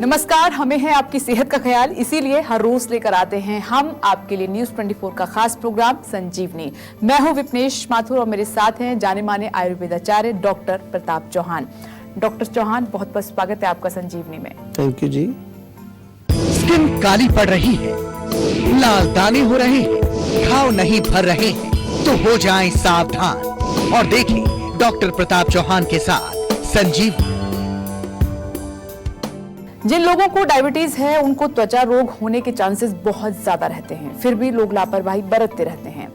नमस्कार, हमें है आपकी सेहत का ख्याल, इसीलिए हर रोज लेकर आते हैं हम आपके लिए न्यूज 24 का खास प्रोग्राम संजीवनी। मैं हूं विपनेश माथुर और मेरे साथ हैं जाने माने आयुर्वेदाचार्य डॉक्टर प्रताप चौहान। डॉक्टर चौहान, बहुत बहुत स्वागत है आपका संजीवनी में। Thank you ji. स्किन काली पड़ रही है, लाल दाने हो रहे हैं, घाव नहीं भर रहे हैं, तो हो जाएं सावधान और देखें डॉक्टर प्रताप चौहान के साथ संजीवनी। जिन लोगों को डायबिटीज है उनको त्वचा रोग होने के चांसेस बहुत ज्यादा रहते हैं, फिर भी लोग लापरवाही बरतते रहते हैं।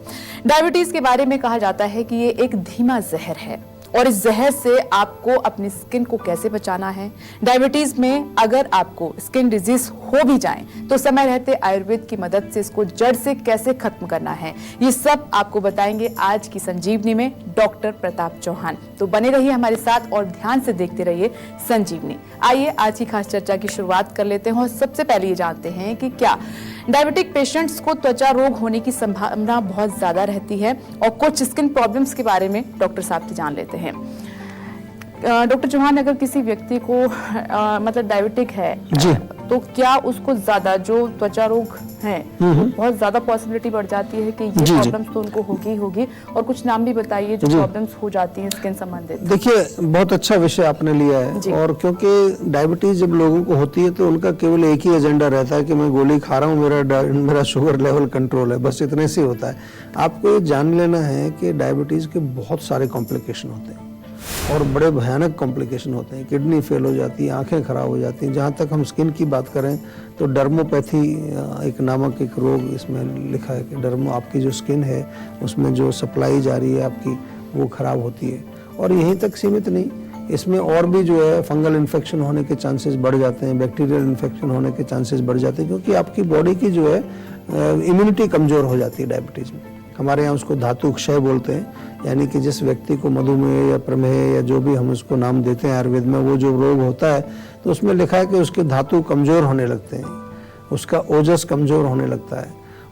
डायबिटीज के बारे में कहा जाता है कि ये एक धीमा जहर है और इस जहर से आपको अपनी स्किन को कैसे बचाना है। डायबिटीज में अगर आपको स्किन डिजीज हो भी जाए तो समय रहते आयुर्वेद की मदद से इसको जड़ से कैसे खत्म करना है, ये सब आपको बताएंगे आज की संजीवनी में डॉक्टर प्रताप चौहान। तो बने रहिए हमारे साथ और ध्यान से देखते रहिए संजीवनी। आइए आज की खास चर्चा की शुरुआत कर लेते हैं और सबसे पहले ये जानते हैं कि क्या डायबिटिक पेशेंट्स को त्वचा रोग होने की संभावना बहुत ज्यादा रहती है, और कुछ स्किन प्रॉब्लम्स के बारे में डॉक्टर साहब से जान लेते हैं। डॉक्टर चौहान, अगर किसी व्यक्ति को मतलब डायबिटिक है जी, तो क्या उसको ज्यादा जो त्वचा रोग है बहुत ज्यादा पॉसिबिलिटी बढ़ जाती है कि ये प्रॉब्लम्स तो उनको होगी, और कुछ नाम भी बताइए जो प्रॉब्लम्स हो जाती हैं स्किन संबंधित। देखिए, बहुत अच्छा विषय आपने लिया है। और क्योंकि डायबिटीज जब लोगों को होती है तो उनका केवल एक ही एजेंडा रहता है कि मैं गोली खा रहा हूँ, मेरा शुगर लेवल कंट्रोल है, बस इतने से होता है। आपको ये जान लेना है कि डायबिटीज के बहुत सारे कॉम्प्लिकेशन होते हैं और बड़े भयानक कॉम्प्लिकेशन होते हैं। किडनी फेल हो जाती है, आंखें खराब हो जाती हैं। जहाँ तक हम स्किन की बात करें तो डर्मोपैथी एक नामक एक रोग इसमें लिखा है कि डर्मो आपकी जो स्किन है उसमें जो सप्लाई जा रही है आपकी वो खराब होती है। और यहीं तक सीमित नहीं, इसमें और भी जो है फंगल इन्फेक्शन होने के चांसेस बढ़ जाते हैं, बैक्टीरियल इन्फेक्शन होने के चांसेस बढ़ जाते हैं, क्योंकि आपकी बॉडी की जो है इम्यूनिटी कमज़ोर हो जाती है डायबिटीज़ में। हमारे यहाँ उसको धातु क्षय बोलते हैं, यानी कि जिस व्यक्ति को मधुमेह या प्रमेह या जो भी हम उसको नाम देते हैं आयुर्वेद में, वो जो रोग होता है तो उसमें लिखा है कि उसके धातु कमज़ोर होने लगते हैं, उसका ओजस कमज़ोर होने लगता है।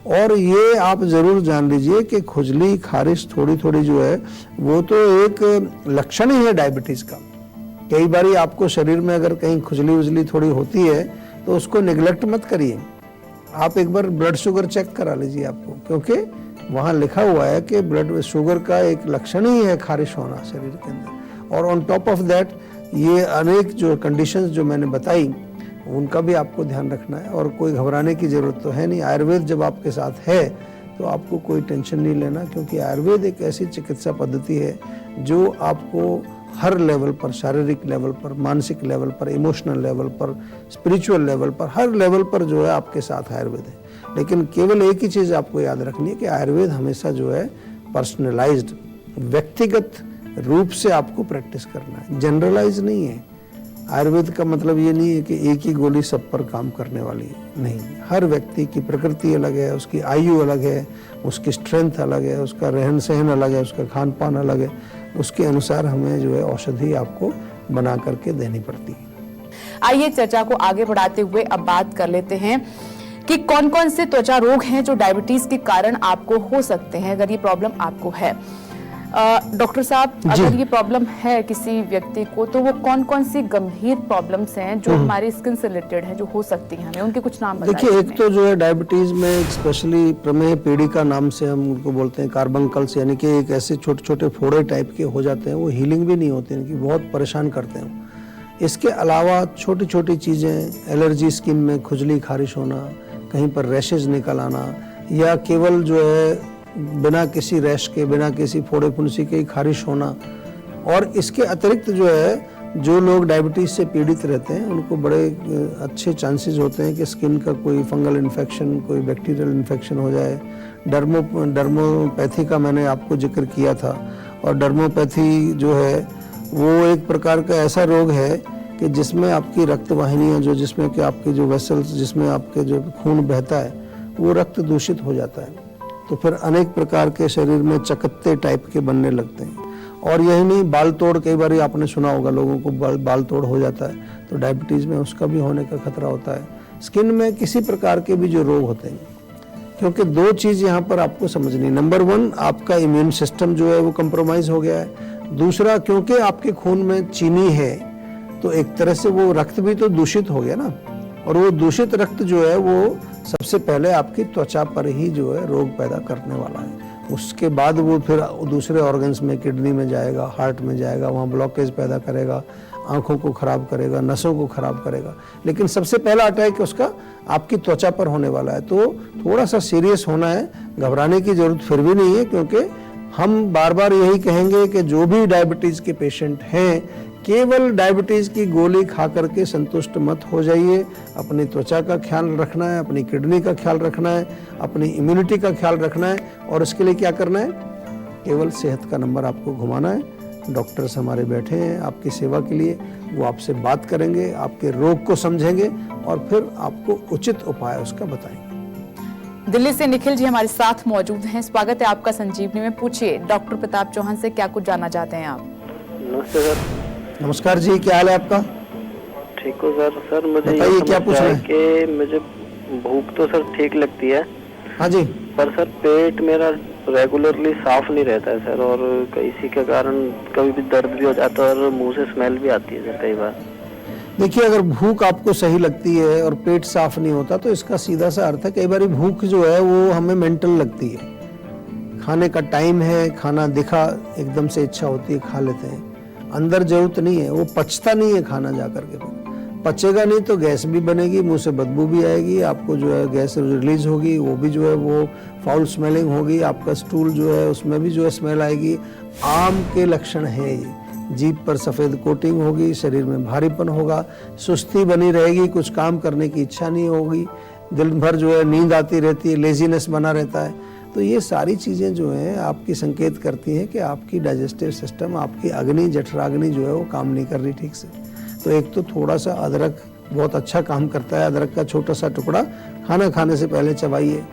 और ये आप ज़रूर जान लीजिए कि खुजली खारिश थोड़ी थोड़ी जो है वो तो एक लक्षण ही है डायबिटीज़ का। कई बार आपको शरीर में अगर कहीं खुजली उजली थोड़ी होती है तो उसको निगलेक्ट मत करिए, आप एक बार ब्लड शुगर चेक करा लीजिए आपको, क्योंकि वहाँ लिखा हुआ है कि ब्लड शुगर का एक लक्षण ही है खारिश होना शरीर के अंदर। और ऑन टॉप ऑफ दैट ये अनेक जो कंडीशंस जो मैंने बताई उनका भी आपको ध्यान रखना है, और कोई घबराने की ज़रूरत तो है नहीं। आयुर्वेद जब आपके साथ है तो आपको कोई टेंशन नहीं लेना, क्योंकि आयुर्वेद एक ऐसी चिकित्सा पद्धति है जो आपको हर लेवल पर, शारीरिक लेवल पर, मानसिक लेवल पर, इमोशनल लेवल पर, स्पिरिचुअल लेवल पर, हर लेवल पर जो है आपके साथ आयुर्वेद है। लेकिन केवल एक ही चीज़ आपको याद रखनी है कि आयुर्वेद हमेशा जो है पर्सनलाइज्ड, व्यक्तिगत रूप से आपको प्रैक्टिस करना है, जनरलाइज नहीं है। आयुर्वेद का मतलब ये नहीं है कि एक ही गोली सब पर काम करने वाली है, नहीं। हर व्यक्ति की प्रकृति अलग है, उसकी आयु अलग है, उसकी स्ट्रेंथ अलग है, उसका रहन सहन अलग है, उसका खान पान अलग है, उसके अनुसार हमें जो है औषधि आपको बना करके देनी पड़ती है। आइए चर्चा को आगे बढ़ाते हुए अब बात कर लेते हैं कि कौन कौन से त्वचा रोग हैं जो डायबिटीज के कारण आपको हो सकते हैं अगर ये प्रॉब्लम आपको है। डॉक्टर साहब, अगर ये प्रॉब्लम है किसी व्यक्ति को तो वो कौन कौन सी गंभीर प्रॉब्लम्स हैं जो हमारी स्किन से रिलेटेड हैं जो हो सकती हैं, हमें उनके कुछ नाम बताइए। देखिए, एक तो जो है डायबिटीज में स्पेशली प्रमेह पीड़िका नाम से हम उनको बोलते हैं, कार्बंकल्स, यानी कि एक ऐसे छोटे छोटे फोड़े टाइप के हो जाते हैं, वो हीलिंग भी नहीं होती, इनकी बहुत परेशान करते हैं। इसके अलावा छोटी छोटी चीज़ें, एलर्जी, स्किन में खुजली खारिश होना, कहीं पर रैशेज निकल आना, या केवल जो है बिना किसी रैश के, बिना किसी फोड़े फुंसी के खारिश होना। और इसके अतिरिक्त जो है जो लोग डायबिटीज से पीड़ित रहते हैं उनको बड़े अच्छे चांसेस होते हैं कि स्किन का कोई फंगल इन्फेक्शन, कोई बैक्टीरियल इन्फेक्शन हो जाए। डर्मोपैथी का मैंने आपको जिक्र किया था, और डर्मोपैथी जो है वो एक प्रकार का ऐसा रोग है कि जिसमें आपकी रक्त वाहिनियाँ जो, जिसमें कि आपके जो वेसल्स, जिसमें आपके जो खून बहता है वो रक्त दूषित हो जाता है, तो फिर अनेक प्रकार के शरीर में चकत्ते टाइप के बनने लगते हैं। और यही नहीं, बाल तोड़, कई बार आपने सुना होगा लोगों को बाल तोड़ हो जाता है, तो डायबिटीज़ में उसका भी होने का खतरा होता है। स्किन में किसी प्रकार के भी जो रोग होते हैं, क्योंकि दो चीज़ यहाँ पर आपको समझनी। नंबर 1, आपका इम्यून सिस्टम जो है वो कंप्रोमाइज हो गया है। दूसरा, क्योंकि आपके खून में चीनी है तो एक तरह से वो रक्त भी तो दूषित हो गया ना। और वो दूषित रक्त जो है वो सबसे पहले आपकी त्वचा पर ही जो है रोग पैदा करने वाला है। उसके बाद वो फिर दूसरे ऑर्गन्स में, किडनी में जाएगा, हार्ट में जाएगा, वहाँ ब्लॉकेज पैदा करेगा, आंखों को खराब करेगा, नसों को खराब करेगा। लेकिन सबसे पहला अटैक उसका आपकी त्वचा पर होने वाला है। तो थोड़ा सा सीरियस होना है, घबराने की जरूरत फिर भी नहीं है, क्योंकि हम बार बार यही कहेंगे कि जो भी डायबिटीज के पेशेंट हैं, केवल डायबिटीज की गोली खा करके संतुष्ट मत हो जाइए। अपनी त्वचा का ख्याल रखना है, अपनी किडनी का ख्याल रखना है, अपनी इम्यूनिटी का ख्याल रखना है। और इसके लिए क्या करना है? केवल सेहत का नंबर आपको घुमाना है। डॉक्टर्स हमारे बैठे हैं आपकी सेवा के लिए, वो आपसे बात करेंगे, आपके रोग को समझेंगे और फिर आपको उचित उपाय उसका बताएंगे। दिल्ली से निखिल जी हमारे साथ मौजूद हैं। स्वागत है आपका संजीवनी में। पूछिए डॉक्टर प्रताप चौहान से क्या कुछ जानना चाहते हैं आप? नमस्ते सर। नमस्कार जी, क्या हाल है आपका? ठीक हो सर? सर मुझे बताइए, क्या पूछ रहे हैं? कि मुझे भूख तो सर ठीक लगती है, हाँ जी, पर सर पेट मेरा रेगुलरली साफ नहीं रहता है सर, और इसी के कारण कभी भी दर्द भी हो जाता है और मुंह से स्मेल भी आती है सर कई बार। देखिए, अगर भूख आपको सही लगती है और पेट साफ नहीं होता तो इसका सीधा सा अर्थ है, कई बार भूख जो है वो हमें मेंटल लगती है। खाने का टाइम है, खाना दिखा, एकदम से इच्छा होती है, खा लेते हैं। अंदर जरूरत नहीं है, वो पचता नहीं है खाना जा करके। पचेगा नहीं तो गैस भी बनेगी, मुंह से बदबू भी आएगी, आपको जो है गैस रिलीज होगी, वो भी जो है वो फाउल स्मेलिंग होगी, आपका स्टूल जो है उसमें भी जो है स्मेल आएगी। आम के लक्षण है ये। जीभ पर सफ़ेद कोटिंग होगी, शरीर में भारीपन होगा, सुस्ती बनी रहेगी, कुछ काम करने की इच्छा नहीं होगी, दिन भर जो है नींद आती रहती है, लेजीनेस बना रहता है। तो ये सारी चीज़ें जो हैं आपकी संकेत करती हैं कि आपकी डाइजेस्टिव सिस्टम, आपकी अग्नि, जठराग्नि जो है वो काम नहीं कर रही ठीक से। तो एक तो थोड़ा सा अदरक बहुत अच्छा काम करता है, अदरक का छोटा सा टुकड़ा खाना खाने से पहले चबाइए,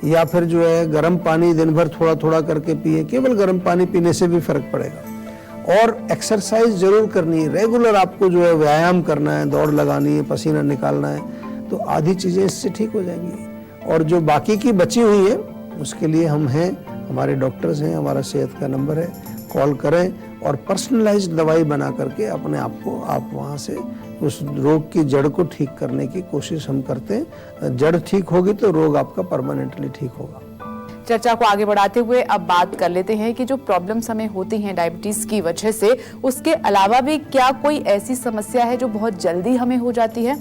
या फिर जो है गर्म पानी दिन भर थोड़ा थोड़ा करके पिए। केवल गर्म पानी पीने से भी फर्क पड़ेगा। और एक्सरसाइज जरूर करनी है, रेगुलर आपको जो है व्यायाम करना है, दौड़ लगानी है, पसीना निकालना है, तो आधी चीज़ें इससे ठीक हो जाएंगी। और जो बाकी की बची हुई है उसके लिए हम हैं, हमारे डॉक्टर्स हैं, हमारा सेहत का नंबर है, कॉल करें और पर्सनलाइज्ड दवाई बना करके अपने आप को आप वहाँ से उस रोग की जड़ को ठीक करने की कोशिश हम करते हैं। जड़ ठीक होगी तो रोग आपका परमानेंटली ठीक होगा। चर्चा को आगे बढ़ाते हुए अब बात कर लेते हैं कि जो प्रॉब्लम्स हमें होती हैं डायबिटीज की वजह से, उसके अलावा भी क्या कोई ऐसी समस्या है जो बहुत जल्दी हमें हो जाती है?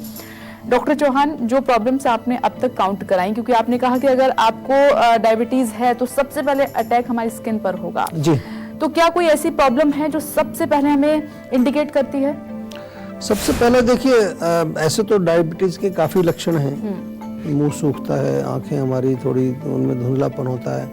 डॉक्टर चौहान, जो प्रॉब्लम्स आपने अब तक काउंट कराई, क्योंकि आपने कहा कि अगर आपको डायबिटीज है तो सबसे पहले अटैक हमारी स्किन पर होगा जी, तो क्या कोई ऐसी प्रॉब्लम है जो सबसे पहले हमें इंडिकेट करती है? सबसे पहले देखिए, ऐसे तो डायबिटीज के काफ़ी लक्षण हैं। मुंह सूखता है, आंखें हमारी थोड़ी उनमें धुंधलापन होता है,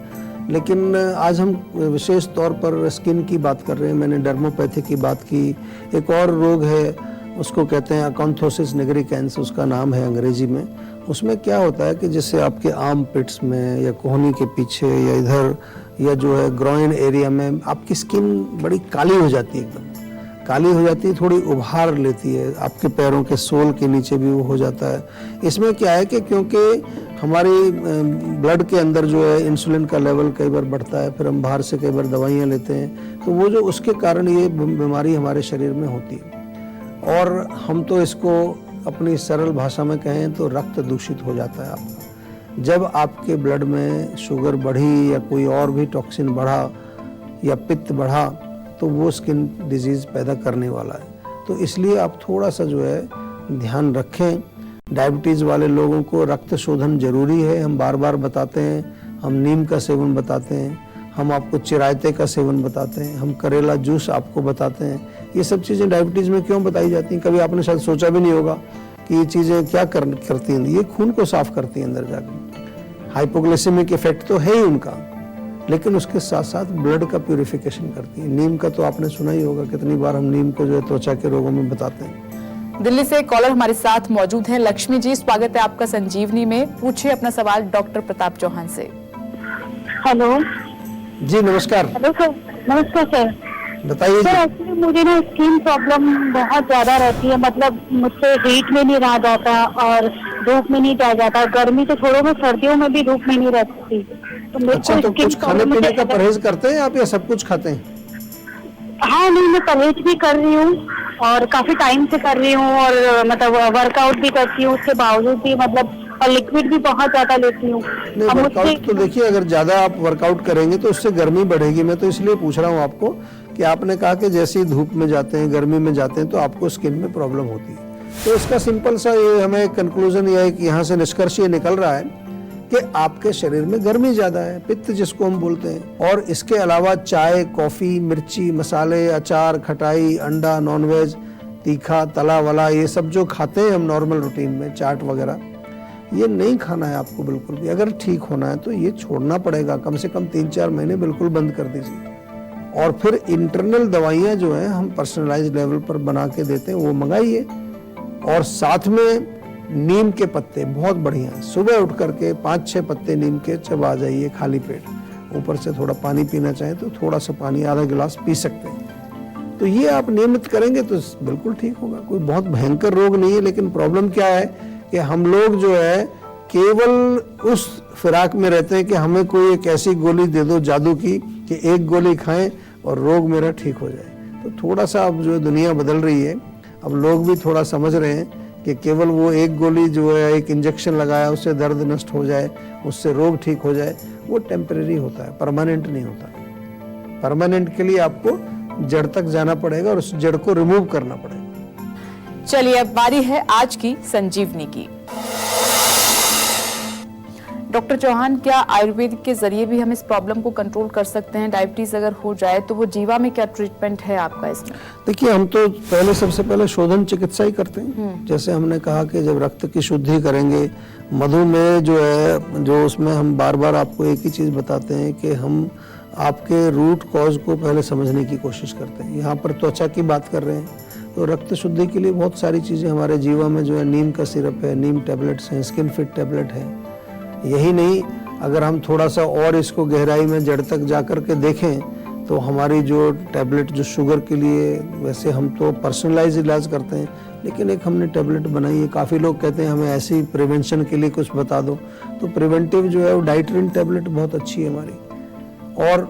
लेकिन आज हम विशेष तौर पर स्किन की बात कर रहे हैं। मैंने डर्मोपैथी की बात की। एक और रोग है, उसको कहते हैं अकांथोसिस निग्रिकेंस, उसका नाम है अंग्रेजी में। उसमें क्या होता है कि जैसे आपके आर्म पिट्स में या कोहनी के पीछे या इधर या जो है ग्रॉइन एरिया में आपकी स्किन बड़ी काली हो जाती है, एकदम काली हो जाती है, थोड़ी उभार लेती है, आपके पैरों के सोल के नीचे भी वो हो जाता है। इसमें क्या है कि क्योंकि हमारी ब्लड के अंदर जो है इंसुलिन का लेवल कई बार बढ़ता है, फिर हम बाहर से कई बार दवाइयाँ लेते हैं, तो वो जो उसके कारण ये बीमारी हमारे शरीर में होती है। और हम तो इसको अपनी सरल भाषा में कहें तो रक्त दूषित हो जाता है आपका। जब आपके ब्लड में शुगर बढ़ी या कोई और भी टॉक्सिन बढ़ा या पित्त बढ़ा तो वो स्किन डिजीज़ पैदा करने वाला है। तो इसलिए आप थोड़ा सा जो है ध्यान रखें। डायबिटीज़ वाले लोगों को रक्त शोधन जरूरी है, हम बार बार बताते हैं। हम नीम का सेवन बताते हैं, हम आपको चिरायते का सेवन बताते हैं, हम करेला जूस आपको बताते हैं। ये सब चीज़ें डायबिटीज़ में क्यों बताई जाती हैं, कभी आपने शायद सोचा भी नहीं होगा कि ये चीज़ें क्या करती हैं। ये खून को साफ करती हैं अंदर जाकर। हाइपोग्लाइसेमिक इफेक्ट तो है ही उनका, लेकिन उसके साथ साथ ब्लड का प्यूरिफिकेशन करती है। नीम का तो आपने सुना ही होगा, कितनी बार हम नीम को जो है त्वचा के रोगों में बताते हैं। दिल्ली से कॉलर हमारे साथ मौजूद हैं। लक्ष्मी जी, स्वागत है आपका संजीवनी में। पूछिए अपना सवाल डॉक्टर प्रताप चौहान से। हेलो जी नमस्कार। Hello sir. नमस्कार सर। बताइए सर, जी। एक्चुअली मुझे ना स्किन प्रॉब्लम बहुत ज्यादा रहती है, मतलब मुझसे हीट में नहीं रहा जाता और धूप में नहीं रहा जाता। गर्मी तो छोड़ो, मैं सर्दियों में भी धूप में नहीं रहती। तो मेरे अच्छा, को तो skin कुछ खाने problem पीने का मुझे- परहेज करते हैं आप या सब कुछ खाते हैं? हाँ नहीं, मैं परहेज भी कर रही हूँ और काफी टाइम से कर रही हूँ और मतलब वर्कआउट भी करती हूँ, उसके बावजूद भी मतलब, और लिक्विड भी बहुत ज्यादा लेती हूँ। नहीं, अब वर्कआउट तो देखिए, अगर ज्यादा आप वर्कआउट करेंगे तो उससे गर्मी बढ़ेगी। मैं तो इसलिए पूछ रहा हूँ आपको कि आपने कहा कि जैसे ही धूप में जाते हैं, गर्मी में जाते हैं, तो आपको स्किन में प्रॉब्लम होती है। तो इसका सिंपल सा ये हमें कंक्लूजन ये है कि यहाँ से निष्कर्ष ये निकल रहा है कि आपके शरीर में गर्मी ज्यादा है, पित्त जिसको हम बोलते हैं। और इसके अलावा चाय, कॉफी, मिर्ची, मसाले, अचार, खटाई, अंडा, नॉनवेज, तीखा, तला वला, ये सब जो खाते हैं हम नॉर्मल रूटीन में, चाट वगैरह, ये नहीं खाना है आपको बिल्कुल भी। अगर ठीक होना है तो ये छोड़ना पड़ेगा, कम से कम 3-4 महीने बिल्कुल बंद कर दीजिए। और फिर इंटरनल दवाइयाँ जो हैं हम पर्सनलाइज लेवल पर बना के देते हैं, वो मंगाइए। और साथ में नीम के पत्ते बहुत बढ़िया है, सुबह उठ करके 5-6 पत्ते नीम के चबा जाइए खाली पेट, ऊपर से थोड़ा पानी पीना चाहें तो थोड़ा सा पानी आधा गिलास पी सकते हैं। तो ये आप नियमित करेंगे तो बिल्कुल ठीक होगा। कोई बहुत भयंकर रोग नहीं है, लेकिन प्रॉब्लम क्या है कि हम लोग जो है केवल उस फिराक में रहते हैं कि हमें कोई एक ऐसी गोली दे दो जादू की कि एक गोली खाएं और रोग मेरा ठीक हो जाए। तो थोड़ा सा अब जो दुनिया बदल रही है, अब लोग भी थोड़ा समझ रहे हैं कि केवल वो एक गोली जो है, एक इंजेक्शन लगाया, उससे दर्द नष्ट हो जाए, उससे रोग ठीक हो जाए, वो टेम्परेरी होता है, परमानेंट नहीं होता। परमानेंट के लिए आपको जड़ तक जाना पड़ेगा और उस जड़ को रिमूव करना पड़ेगा। चलिए अब बारी है आज की संजीवनी की। डॉक्टर चौहान, क्या आयुर्वेद के जरिए भी हम इस प्रॉब्लम को कंट्रोल कर सकते हैं? डायबिटीज अगर हो जाए तो वो जीवा में क्या ट्रीटमेंट है आपका इसमें? देखिए, हम तो सबसे पहले शोधन चिकित्सा ही करते हैं। जैसे हमने कहा कि जब रक्त की शुद्धि करेंगे, मधुमेह जो है, जो उसमें हम बार बार आपको एक ही चीज बताते हैं कि हम आपके रूट कॉज को पहले समझने की कोशिश करते हैं। यहाँ पर त्वचा की बात कर रहे हैं तो रक्त शुद्धि के लिए बहुत सारी चीजें हमारे जीवा में जो है, नीम का सिरप है, नीम टैबलेट्स हैं, स्किन फिट टैबलेट है। यही नहीं, अगर हम थोड़ा सा और इसको गहराई में जड़ तक जा कर के देखें तो हमारी जो टैबलेट जो शुगर के लिए, वैसे हम तो पर्सनलाइज इलाज करते हैं, लेकिन एक हमने टैबलेट बनाई है। काफ़ी लोग कहते हैं हमें ऐसी प्रिवेंशन के लिए कुछ बता दो, तो प्रिवेंटिव जो है वो डाइट्रिन टैबलेट बहुत अच्छी है हमारी। और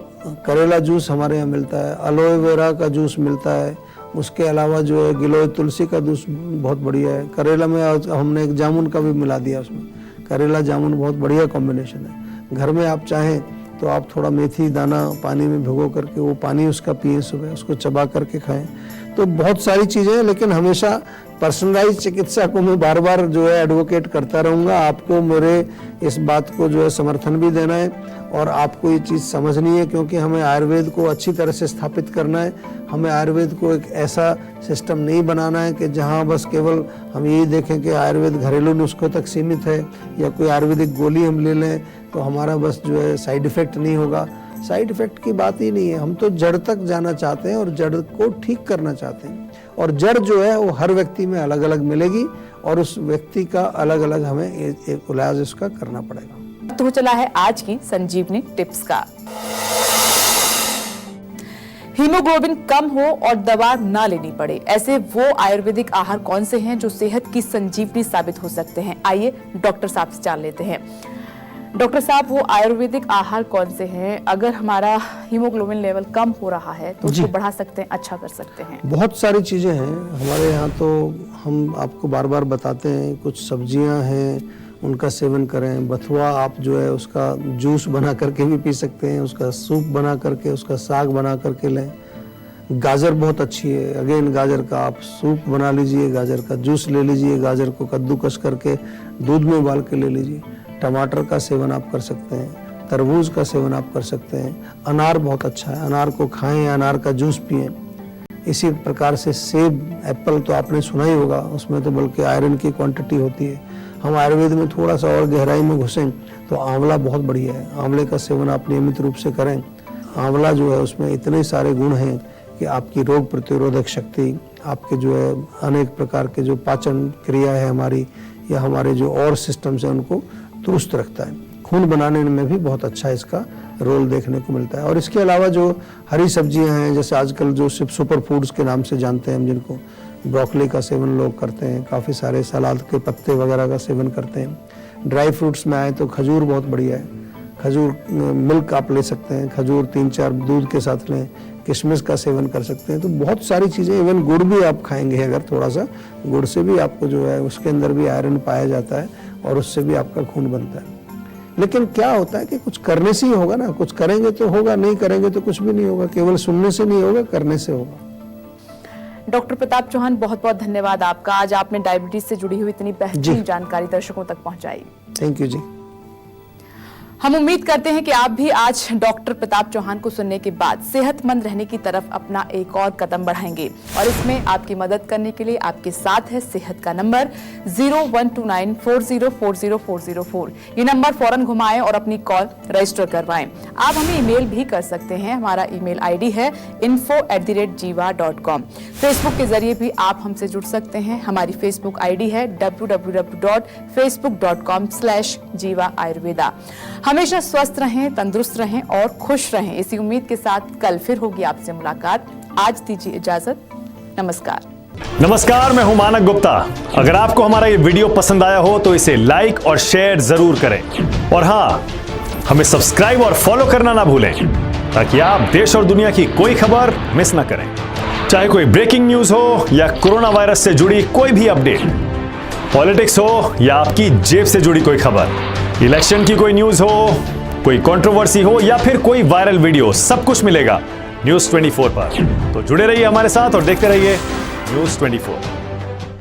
करेला जूस हमारे यहाँ मिलता है, एलोए वेरा का जूस मिलता है, उसके अलावा जो है गिलोय तुलसी का जूस बहुत बढ़िया है। करेला में हमने एक जामुन का भी मिला दिया उसमें, करेला जामुन बहुत बढ़िया कॉम्बिनेशन है। घर में आप चाहें तो आप थोड़ा मेथी दाना पानी में भिगो करके वो पानी उसका पिए, सुबह उसको चबा करके खाएं। तो बहुत सारी चीज़ें हैं, लेकिन हमेशा पर्सनलाइज चिकित्सा को मैं बार बार जो है एडवोकेट करता रहूँगा। आपको मेरे इस बात को जो है समर्थन भी देना है और आपको ये चीज़ समझनी है, क्योंकि हमें आयुर्वेद को अच्छी तरह से स्थापित करना है। हमें आयुर्वेद को एक ऐसा सिस्टम नहीं बनाना है कि जहाँ बस केवल हम यही देखें कि आयुर्वेद घरेलू नुस्खों तक सीमित है, या कोई आयुर्वेदिक गोली हम ले लें तो हमारा बस जो है साइड इफेक्ट नहीं होगा। साइड इफेक्ट की बात ही नहीं है, हम तो जड़ तक जाना चाहते हैं और जड़ को ठीक करना चाहते हैं। और जड़ जो है वो हर व्यक्ति में अलग अलग मिलेगी और उस व्यक्ति का अलग अलग हमें एक इलाज उसका करना पड़ेगा। तो चला है आज की संजीवनी टिप्स का। हीमोग्लोबिन कम हो और दवा ना लेनी पड़े, ऐसे वो आयुर्वेदिक आहार कौन से हैं जो सेहत की संजीवनी साबित हो सकते हैं? आइए डॉक्टर साहब से जान लेते हैं। डॉक्टर साहब, वो आयुर्वेदिक आहार कौन से हैं अगर हमारा हीमोग्लोबिन लेवल कम हो रहा है तो उसको बढ़ा सकते हैं, अच्छा कर सकते हैं? बहुत सारी चीज़ें हैं हमारे यहाँ, तो हम आपको बार बार बताते हैं। कुछ सब्जियाँ हैं, उनका सेवन करें। बथुआ आप जो है उसका जूस बना करके भी पी सकते हैं, उसका सूप बना करके, उसका साग बना करके लें। गाजर बहुत अच्छी है, अगेन गाजर का आप सूप बना लीजिए, गाजर का जूस ले लीजिए, गाजर को कद्दूकस करके दूध में उबाल के ले लीजिए। टमाटर का सेवन आप कर सकते हैं, तरबूज का सेवन आप कर सकते हैं। अनार बहुत अच्छा है, अनार को खाएं, अनार का जूस पिएं। इसी प्रकार से सेब, एप्पल तो आपने सुना ही होगा, उसमें तो बल्कि आयरन की क्वांटिटी होती है। हम आयुर्वेद में थोड़ा सा और गहराई में घुसें तो आंवला बहुत बढ़िया है, आंवले का सेवन आप नियमित रूप से करें। आंवला जो है उसमें इतने सारे गुण हैं कि आपकी रोग प्रतिरोधक शक्ति, आपके जो है अनेक प्रकार के जो पाचन क्रिया है हमारी, या हमारे जो और सिस्टम्स हैं उनको दुरुस्त रखता है। खून बनाने में भी बहुत अच्छा इसका रोल देखने को मिलता है। और इसके अलावा जो हरी सब्जियां हैं, जैसे आजकल जो सुपर फूड्स के नाम से जानते हैं हम, जिनको ब्रोकली का सेवन लोग करते हैं, काफ़ी सारे सलाद के पत्ते वगैरह का सेवन करते हैं। ड्राई फ्रूट्स में आए तो खजूर बहुत बढ़िया है, खजूर मिल्क आप ले सकते हैं, खजूर 3-4 दूध के साथ लें, किशमिश का सेवन कर सकते हैं। तो बहुत सारी चीज़ें, इवन गुड़ भी आप खाएंगे अगर थोड़ा सा, गुड़ से भी आपको जो है उसके अंदर भी आयरन पाया जाता है और उससे भी आपका खून बनता है। लेकिन क्या होता है कि कुछ करने से ही होगा ना, कुछ करेंगे तो होगा, नहीं करेंगे तो कुछ भी नहीं होगा। केवल सुनने से नहीं होगा, करने से होगा। डॉक्टर प्रताप चौहान, बहुत बहुत धन्यवाद आपका। आज आपने डायबिटीज से जुड़ी हुई इतनी बेहतरीन जानकारी दर्शकों तक पहुंचाई। थैंक यू जी। हम उम्मीद करते हैं कि आप भी आज डॉक्टर प्रताप चौहान को सुनने के बाद सेहतमंद रहने की तरफ अपना एक और कदम बढ़ाएंगे। और इसमें आपकी मदद करने के लिए आपके साथ है सेहत का नंबर 0129404004। ये नंबर फौरन घुमाएं और अपनी कॉल रजिस्टर करवाएं। आप हमें ईमेल भी कर सकते हैं। हमारा ईमेल आईडी है info@jiva.com। फेसबुक के जरिए भी आप हमसे जुड़ सकते हैं। हमारी फेसबुक आईडी है www.facebook.com/jiva ayurveda। हमेशा स्वस्थ रहें, तंदुरुस्त रहें और खुश रहें, इसी उम्मीद के साथ कल फिर होगी आपसे मुलाकात। आज दीजिए इजाजत। नमस्कार। नमस्कार, मैं हूं मानक गुप्ता। अगर आपको हमारा ये वीडियो पसंद आया हो तो इसे लाइक और शेयर जरूर करें। और हाँ, हमें सब्सक्राइब और फॉलो करना ना भूलें ताकि आप देश और दुनिया की कोई खबर मिस ना करें। चाहे कोई ब्रेकिंग न्यूज हो या कोरोना वायरस से जुड़ी कोई भी अपडेट, पॉलिटिक्स हो या आपकी जेब से जुड़ी कोई खबर, इलेक्शन की कोई न्यूज हो, कोई कंट्रोवर्सी हो या फिर कोई वायरल वीडियो, सब कुछ मिलेगा न्यूज़ 24 पर। तो जुड़े रहिए हमारे साथ और देखते रहिए न्यूज़ 24।